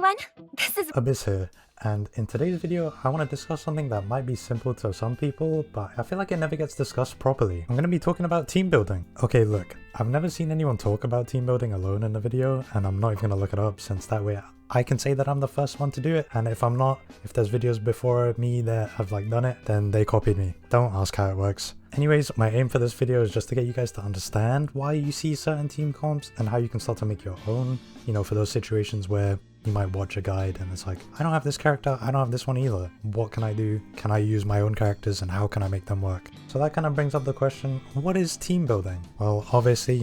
everyone. This is Abyss here, and in today's video I want to discuss something that might be simple to some people, but I feel like it never gets discussed properly. I'm going to be talking about team building. Okay, look, I've never seen anyone talk about team building alone in a video, and I'm not even going to look it up since that way I can say that I'm the first one to do it, and if I'm not, if there's videos before me that have done it, then they copied me. Don't ask how it works. Anyways, my aim for this video is just to get you guys to understand why you see certain team comps and how you can start to make your own, for those situations where you might watch a guide and it's like, I don't have this character, I don't have this one either. What can I do? Can I use my own characters and how can I make them work? So that kind of brings up the question, what is team building? Well, obviously,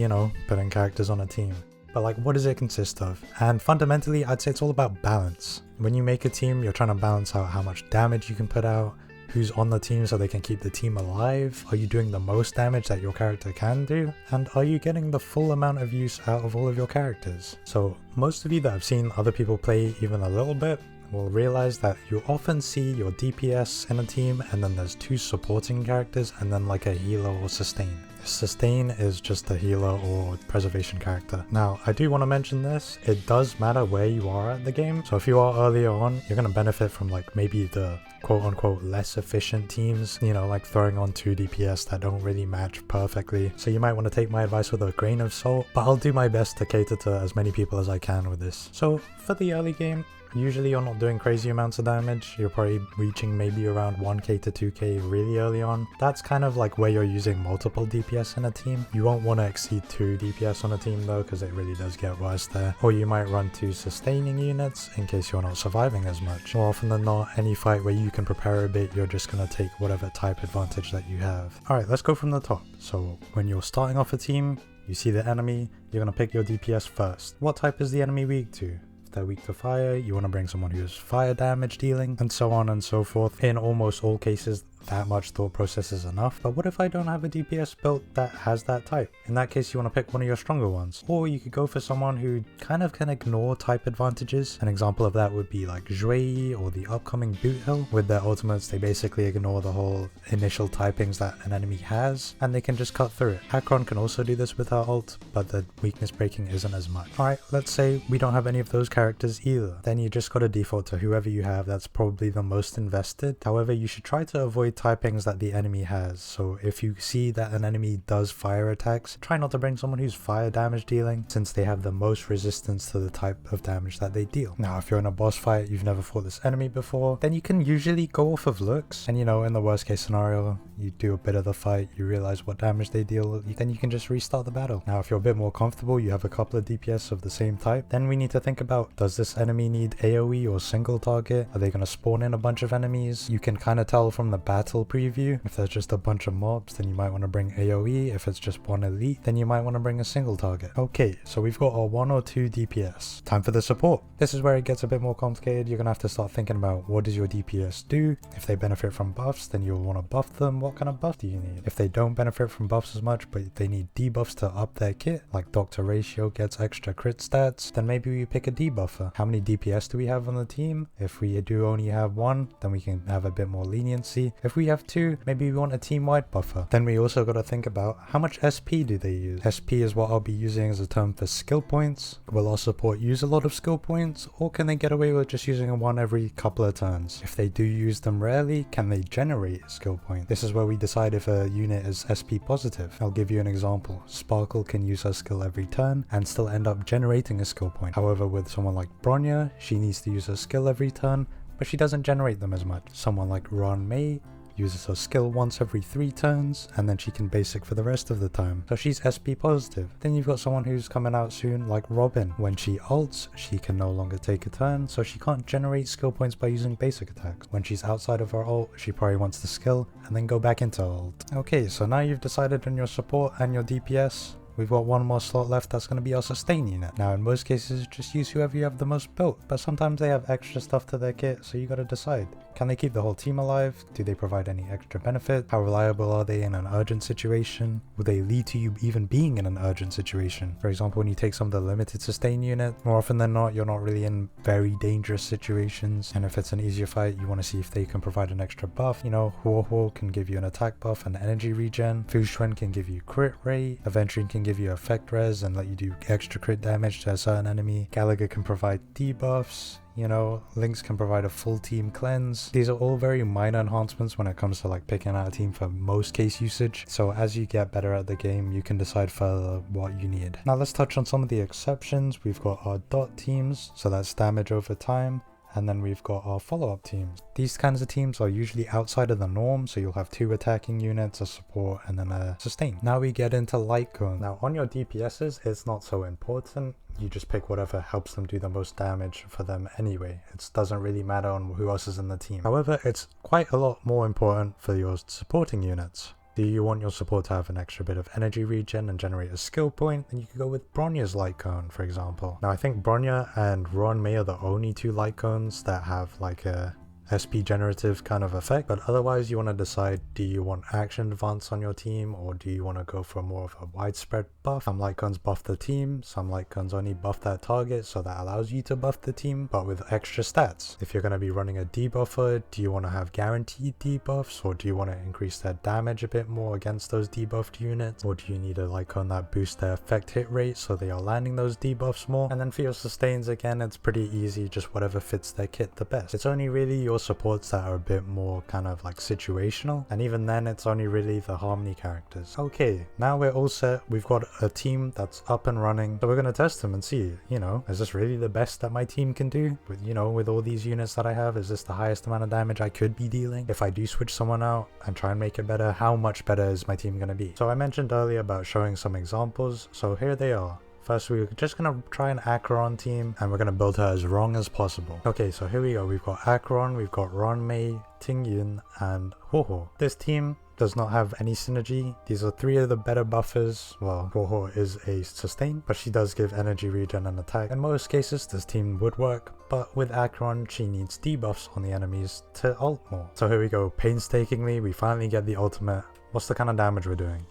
putting characters on a team. But what does it consist of? And fundamentally, I'd say it's all about balance. When you make a team, you're trying to balance out how much damage you can put out, who's on the team so they can keep the team alive, are you doing the most damage that your character can do, and are you getting the full amount of use out of all of your characters? So most of you that have seen other people play even a little bit will realize that you often see your DPS in a team and then there's two supporting characters and then like a healer or sustain. Sustain is just a healer or preservation character. Now, I do want to mention this, it does matter where you are at the game. So if you are earlier on, you're going to benefit from maybe the quote-unquote less efficient teams, like throwing on 2 DPS that don't really match perfectly. So you might want to take my advice with a grain of salt, but I'll do my best to cater to as many people as I can with this. So for the early game, usually you're not doing crazy amounts of damage. You're probably reaching maybe around 1k to 2k really early on. That's kind of where you're using multiple DPS in a team. You won't want to exceed 2 DPS on a team though, because it really does get worse there. Or you might run 2 sustaining units in case you're not surviving as much. More often than not, any fight where you can prepare a bit, you're just going to take whatever type advantage that you have. Alright, let's go from the top. So when you're starting off a team, you see the enemy, you're going to pick your DPS first. What type is the enemy weak to? If they're weak to fire, you want to bring someone who's fire damage dealing, and so on and so forth. In almost all cases, that much thought process is enough. But what if I don't have a DPS built that has that type? In that case, you want to pick one of your stronger ones. Or you could go for someone who kind of can ignore type advantages. An example of that would be Zhui or the upcoming Boot Hill. With their ultimates, they basically ignore the whole initial typings that an enemy has, and they can just cut through it. Akron can also do this with her ult, but the weakness breaking isn't as much. Alright, let's say we don't have any of those characters either. Then you just got to default to whoever you have that's probably the most invested. However, you should try to avoid typings that the enemy has. So if you see that an enemy does fire attacks, try not to bring someone who's fire damage dealing, since they have the most resistance to the type of damage that they deal. Now, if you're in a boss fight, you've never fought this enemy before, then you can usually go off of looks. And in the worst case scenario, you do a bit of the fight, you realize what damage they deal, then you can just restart the battle. Now, if you're a bit more comfortable, you have a couple of DPS of the same type, then we need to think about, does this enemy need AoE or single target? Are they going to spawn in a bunch of enemies? You can kind of tell from the battle preview. If there's just a bunch of mobs, then you might want to bring AoE. If it's just one elite, then you might want to bring a single target. Okay, so we've got our 1 or 2 DPS. Time for the support. This is where it gets a bit more complicated. You're going to have to start thinking about, what does your DPS do? If they benefit from buffs, then you'll want to buff them. What kind of buff do you need? If they don't benefit from buffs as much, but they need debuffs to up their kit, like Dr. Ratio gets extra crit stats, then maybe we pick a debuffer. How many DPS do we have on the team? If we do only have 1, then we can have a bit more leniency. If we have 2, maybe we want a team-wide buffer. Then we also got to think about, how much SP do they use? SP is what I'll be using as a term for skill points. Will our support use a lot of skill points, or can they get away with just using one every couple of turns? If they do use them rarely, can they generate skill points? This is where we decide if a unit is SP positive. I'll give you an example. Sparkle can use her skill every turn and still end up generating a skill point. However, with someone like Bronya, she needs to use her skill every turn, but she doesn't generate them as much. Someone like Ron Mei uses her skill once every 3 turns, and then she can basic for the rest of the time. So she's SP positive. Then you've got someone who's coming out soon like Robin. When she ults, she can no longer take a turn, so she can't generate skill points by using basic attacks. When she's outside of her ult, she probably wants the skill and then go back into ult. Okay, so now you've decided on your support and your DPS. We've got 1 more slot left, that's going to be our sustain unit. Now in most cases, just use whoever you have the most built, but sometimes they have extra stuff to their kit, so you gotta decide. Can they keep the whole team alive? Do they provide any extra benefit? How reliable are they in an urgent situation? Will they lead to you even being in an urgent situation? For example, when you take some of the limited sustain unit, more often than not, you're not really in very dangerous situations, and if it's an easier fight, you want to see if they can provide an extra buff. Huo Huo can give you an attack buff and energy regen, Fu Xuan can give you crit rate, Aventurine can give give you effect res and let you do extra crit damage to a certain enemy. Gallagher can provide debuffs. You know, Lynx can provide a full team cleanse. These are all very minor enhancements when it comes to like picking out a team for most case usage. So as you get better at the game, you can decide further what you need. Now let's touch on some of the exceptions. We've got our dot teams, so that's damage over time. And then we've got our follow-up teams. These kinds of teams are usually outside of the norm, so you'll have 2 attacking units, a support, and then a sustain. Now we get into light cone. Now on your DPSs, it's not so important. You just pick whatever helps them do the most damage for them anyway. It doesn't really matter on who else is in the team. However, it's quite a lot more important for your supporting units. Do you want your support to have an extra bit of energy regen and generate a skill point? Then you could go with Bronya's light cone, for example. Now I think Bronya and Ron May are the only 2 light cones that have like a SP generative kind of effect, but otherwise you want to decide, do you want action advance on your team, or do you want to go for more of a widespread buff? Some light cones buff the team, some light cones only buff that target, so that allows you to buff the team, but with extra stats. If you're going to be running a debuffer, do you want to have guaranteed debuffs, or do you want to increase their damage a bit more against those debuffed units, or do you need a light cone that boosts their effect hit rate so they are landing those debuffs more? And then for your sustains, again, it's pretty easy, just whatever fits their kit the best. It's only really your supports that are a bit more kind of like situational, and even then it's only really the harmony characters. Okay, now we're all set. We've got a team that's up and running, so we're going to test them and see, you know, is this really the best that my team can do with, you know, with all these units that I have? Is this the highest amount of damage I could be dealing? If I do switch someone out and try and make it better, how much better is my team going to be? So I mentioned earlier about showing some examples, so here they are. First, we're just going to try an Acheron team, and we're going to build her as wrong as possible. Okay, so here we go. We've got Acheron, we've got Ron May, Ting Yun, and Ho-Ho. This team does not have any synergy. These are 3 of the better buffers. Well, Ho-Ho is a sustain, but she does give energy regen and attack. In most cases, this team would work, but with Acheron, she needs debuffs on the enemies to ult more. So here we go. Painstakingly, we finally get the ultimate. What's the kind of damage we're doing?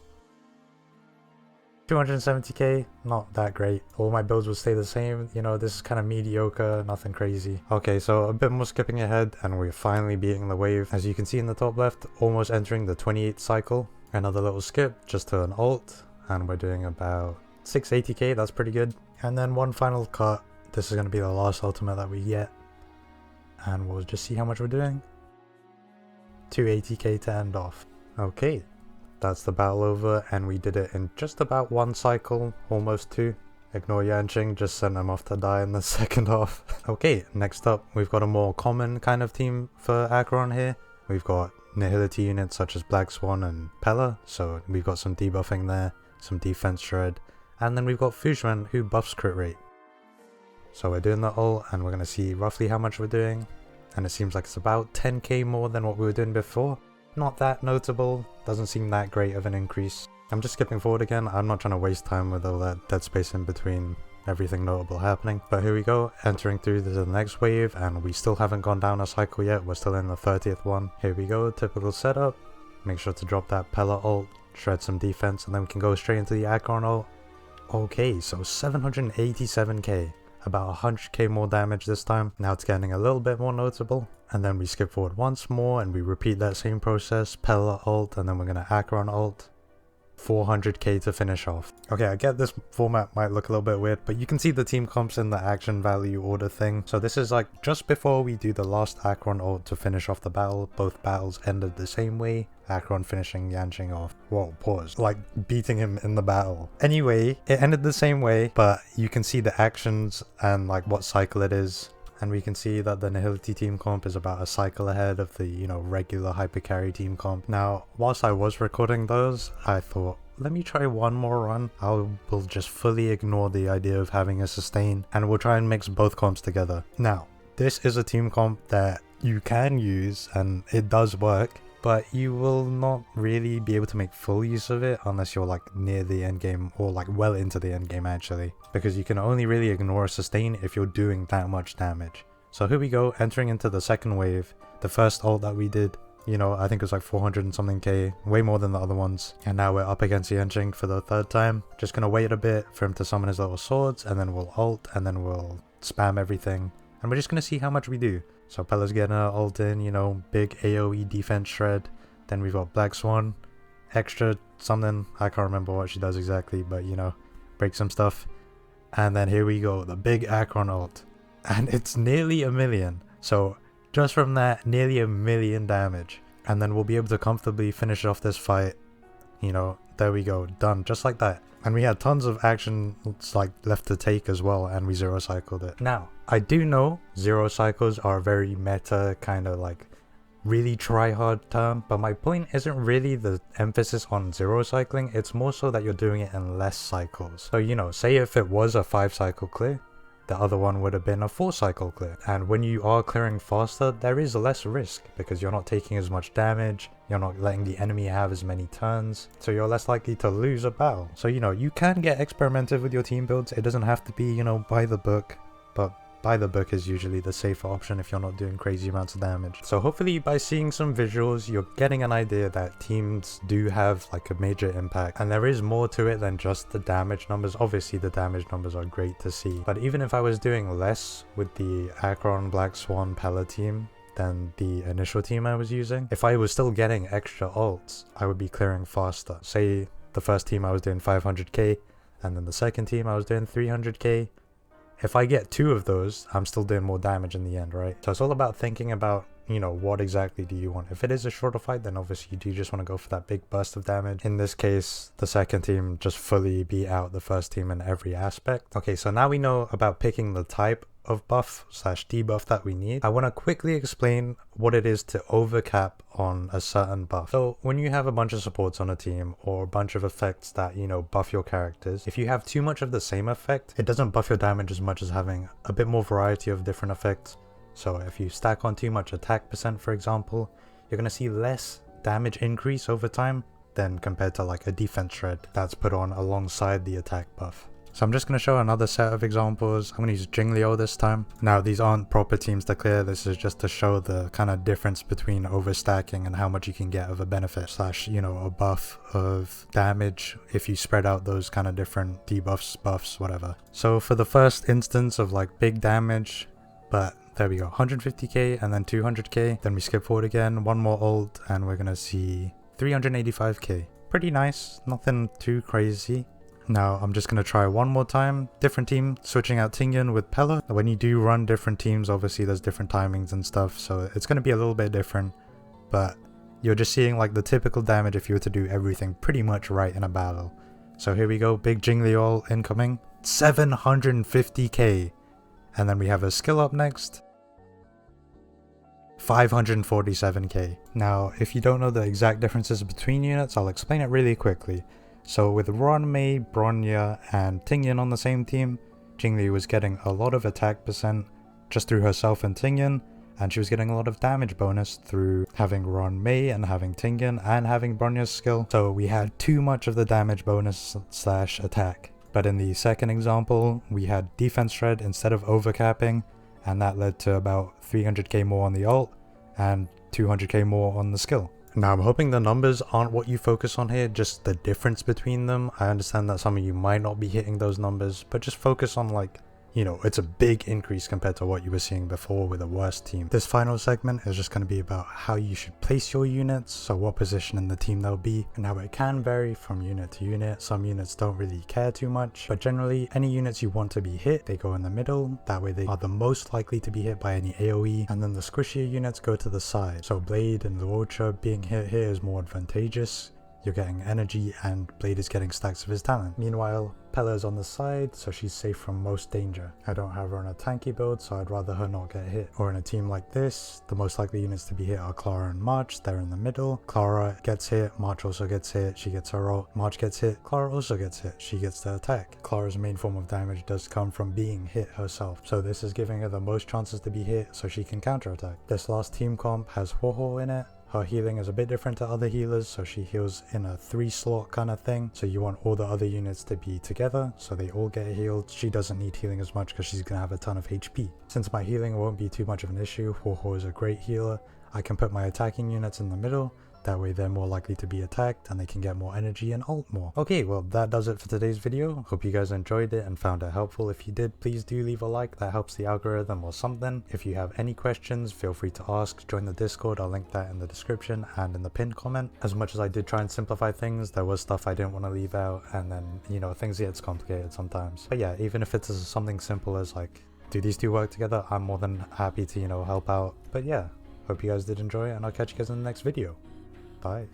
270k, not that great. All my builds will stay the same, you know, this is kind of mediocre, nothing crazy. Okay, so a bit more skipping ahead, and we're finally beating the wave. As you can see in the top left, almost entering the 28th cycle. Another little skip, just to an ult, and we're doing about 680k, that's pretty good. And then one final cut, this is going to be the last ultimate that we get. And we'll just see how much we're doing. 280k to end off. Okay. That's the battle over, and we did it in just about 1 cycle, almost 2. Ignore Yanqing, just sent him off to die in the second half. Okay, next up, we've got a more common kind of team for Acheron here. We've got Nihility units such as Black Swan and Pella, so we've got some debuffing there, some defense shred, and then we've got Fujman who buffs crit rate. So we're doing the ult, and we're going to see roughly how much we're doing, and it seems like it's about 10k more than what we were doing before. Not that notable, doesn't seem that great of an increase. I'm just skipping forward again, I'm not trying to waste time with all that dead space in between everything notable happening. But here we go, entering through to the next wave, and we still haven't gone down a cycle yet, we're still in the 30th one. Here we go, typical setup. Make sure to drop that Pella ult, shred some defense, and then we can go straight into the Acheron ult. Okay, so 787k. About 100k more damage this time. Now it's getting a little bit more notable. And then we skip forward once more and we repeat that same process. Pella ult, and then we're going to Acheron ult. 400k to finish off. Okay, I get this format might look a little bit weird, but you can see the team comps in the action value order thing. So this is like just before we do the last Acheron ult to finish off the battle. Both battles ended the same way. Acheron finishing Yanqing off. Whoa, pause. Like beating him in the battle. Anyway, it ended the same way, but you can see the actions and like what cycle it is. And we can see that the Nihility team comp is about a cycle ahead of the, you know, regular hypercarry team comp. Now, whilst I was recording those, I thought, let me try one more run. I will just fully ignore the idea of having a sustain, and we'll try and mix both comps together. Now, this is a team comp that you can use, and it does work, but you will not really be able to make full use of it unless you're like near the end game, or like well into the end game actually, because you can only really ignore a sustain if you're doing that much damage. So here we go, entering into the second wave. The first ult that we did, you know, I think it was like 400 and something k, way more than the other ones. And now we're up against Yanqing for the 3rd time. Just gonna wait a bit for him to summon his little swords, and then we'll ult, and then we'll spam everything, and we're just gonna see how much we do. So Pella's getting her ult in, you know, big AoE defense shred. Then we've got Black Swan, extra something. I can't remember what she does exactly, but you know, break some stuff. And then here we go, the big Acheron ult. And it's nearly 1,000,000. So just from that, nearly 1,000,000 damage. And then we'll be able to comfortably finish off this fight. You know, there we go, done, just like that. And we had tons of action like left to take as well, and we zero cycled it. Now, I do know zero cycles are a very meta kind of like really try hard term, but my point isn't really the emphasis on zero cycling, it's more so that you're doing it in less cycles. So you know, say if it was a 5 cycle clear, the other one would have been a 4 cycle clear. And when you are clearing faster, there is less risk because you're not taking as much damage, you're not letting the enemy have as many turns, so you're less likely to lose a battle. So you know, you can get experimental with your team builds, it doesn't have to be, you know, by the book, but by the book is usually the safer option if you're not doing crazy amounts of damage. So hopefully by seeing some visuals, you're getting an idea that teams do have like a major impact, and there is more to it than just the damage numbers. Obviously the damage numbers are great to see, but even if I was doing less with the Acheron, Black Swan, Pela team than the initial team I was using, if I was still getting extra ults, I would be clearing faster. Say the first team I was doing 500k, and then the second team I was doing 300k. If I get 2 of those, I'm still doing more damage in the end, right? So it's all about thinking about, you know, what exactly do you want. If it is a shorter fight, then obviously you do just want to go for that big burst of damage. In this case, the second team just fully beat out the first team in every aspect. Okay, so now we know about picking the type of buff / debuff that we need. I want to quickly explain what it is to overcap on a certain buff. So when you have a bunch of supports on a team or a bunch of effects that, you know, buff your characters, if you have too much of the same effect, it doesn't buff your damage as much as having a bit more variety of different effects. So if you stack on too much attack percent, for example, you're going to see less damage increase over time than compared to like a defense shred that's put on alongside the attack buff. So I'm just going to show another set of examples. I'm going to use Jingliu this time. Now these aren't proper teams to clear, this is just to show the kind of difference between overstacking and how much you can get of a benefit / you know, a buff of damage if you spread out those kind of different debuffs, buffs, whatever. So for the first instance of like big damage, but there we go, 150k and then 200k, then we skip forward again, one more ult and we're going to see 385k. Pretty nice, nothing too crazy. Now I'm just going to try one more time, different team, switching out Tingyun with Pela. When you do run different teams, obviously there's different timings and stuff, so it's going to be a little bit different, but you're just seeing like the typical damage if you were to do everything pretty much right in a battle. So here we go, big Jingliu incoming, 750k, and then we have a skill up next, 547k. Now if you don't know the exact differences between units, I'll explain it really quickly. So with Ruanmei, Bronya, and Tingyun on the same team, Jingliu was getting a lot of attack percent just through herself and Tingyun, and she was getting a lot of damage bonus through having Ruanmei and having Tingyun and having Bronya's skill. So we had too much of the damage bonus / attack. But in the second example, we had defense shred instead of overcapping, and that led to about 300k more on the ult and 200k more on the skill. Now I'm hoping the numbers aren't what you focus on here, just the difference between them. I understand that some of you might not be hitting those numbers, but just focus on like, you know, it's a big increase compared to what you were seeing before with a worse team. This final segment is just going to be about how you should place your units, so what position in the team they'll be, and how it can vary from unit to unit. Some units don't really care too much, but generally any units you want to be hit, they go in the middle, that way they are the most likely to be hit by any AoE, and then the squishier units go to the side. So Blade and Luocha being hit here is more advantageous. You're getting energy and Blade is getting stacks of his talent. Meanwhile, Pela is on the side, so she's safe from most danger. I don't have her on a tanky build, so I'd rather her not get hit. Or in a team like this, the most likely units to be hit are Clara and March. They're in the middle. Clara gets hit, March also gets hit, she gets her ult. March gets hit, Clara also gets hit, she gets the attack. Clara's main form of damage does come from being hit herself, so this is giving her the most chances to be hit so she can counterattack. This last team comp has Huohuo in it. Her healing is a bit different to other healers, so she heals in a 3-slot kind of thing. So you want all the other units to be together, so they all get healed. She doesn't need healing as much because she's going to have a ton of HP. Since my healing won't be too much of an issue, Huohuo is a great healer. I can put my attacking units in the middle, That way they're more likely to be attacked and they can get more energy and ult more. Okay, well that does it for today's video. Hope you guys enjoyed it and found it helpful. If you did, please do leave a like. That helps the algorithm or something. If you have any questions, feel free to ask. Join the Discord. I'll link that in the description and in the pinned comment. As much as I did try and simplify things, there was stuff I didn't want to leave out, and then, you know, things get complicated sometimes. But yeah, even if it's something simple as like, do these two work together, I'm more than happy to, you know, help out. But yeah, hope you guys did enjoy it, and I'll catch you guys in the next video. Bye.